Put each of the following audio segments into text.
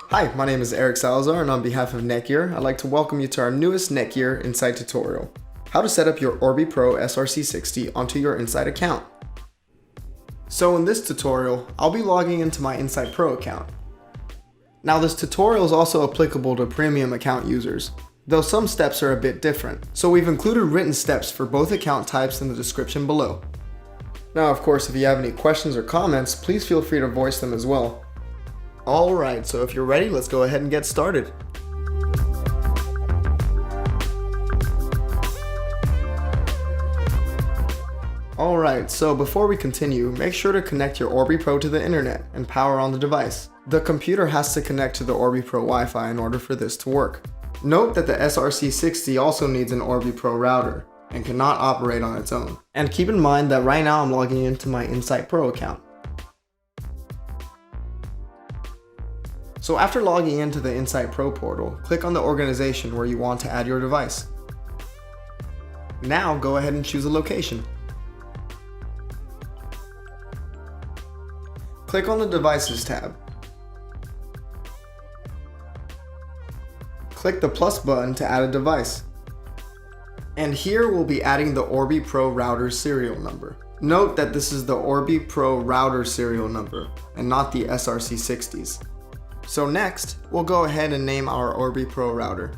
Hi, my name is Eric Salazar, and on behalf of NETGEAR, I'd like to welcome you to our newest NETGEAR Insight tutorial, how to set up your Orbi Pro SRC60 onto your Insight account. So in this tutorial, I'll be logging into my Insight Pro account. Now this tutorial is also applicable to premium account users, though some steps are a bit different, so we've included written steps for both account types in the description below. Now of course, if you have any questions or comments, please feel free to voice them as well. Alright, so if you're ready, let's go ahead and get started. Alright, so before we continue, make sure to connect your Orbi Pro to the internet and power on the device. The computer has to connect to the Orbi Pro Wi-Fi in order for this to work. Note that the SRC60 also needs an Orbi Pro router and cannot operate on its own. And keep in mind that right now I'm logging into my Insight Pro account. So after logging into the Insight Pro portal, click on the organization where you want to add your device. Now go ahead and choose a location. Click on the Devices tab. Click the plus button to add a device. And here we'll be adding the Orbi Pro router serial number. Note that this is the Orbi Pro router serial number and not the SRC60's. So next, we'll go ahead and name our Orbi Pro router.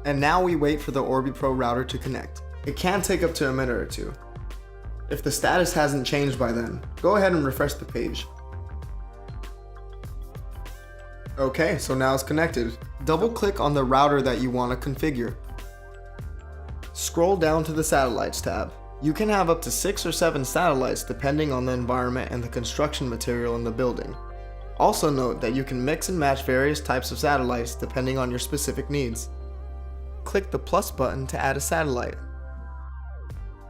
And now we wait for the Orbi Pro router to connect. It can take up to a minute or two. If the status hasn't changed by then, go ahead and refresh the page. Okay, so now it's connected. Double click on the router that you want to configure. Scroll down to the Satellites tab. You can have up to 6 or 7 satellites depending on the environment and the construction material in the building. Also note that you can mix and match various types of satellites depending on your specific needs. Click the plus button to add a satellite.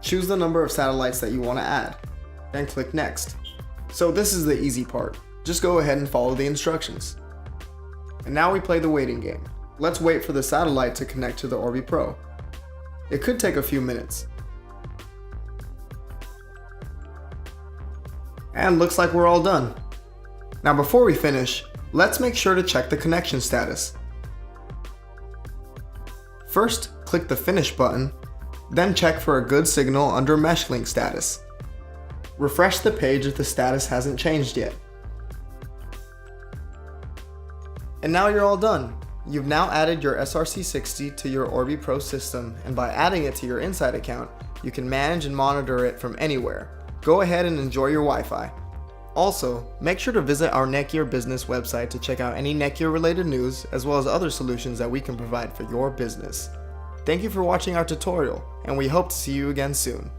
Choose the number of satellites that you want to add, then click Next. So this is the easy part. Just go ahead and follow the instructions. And now we play the waiting game. Let's wait for the satellite to connect to the Orbi Pro. It could take a few minutes. And looks like we're all done. Now before we finish, let's make sure to check the connection status. First, click the Finish button, then check for a good signal under Mesh Link status. Refresh the page if the status hasn't changed yet. And now you're all done. You've now added your SRC60 to your Orbi Pro system, and by adding it to your Insight account, you can manage and monitor it from anywhere. Go ahead and enjoy your Wi-Fi. Also, make sure to visit our NETGEAR Business website to check out any NETGEAR related news as well as other solutions that we can provide for your business. Thank you for watching our tutorial, and we hope to see you again soon.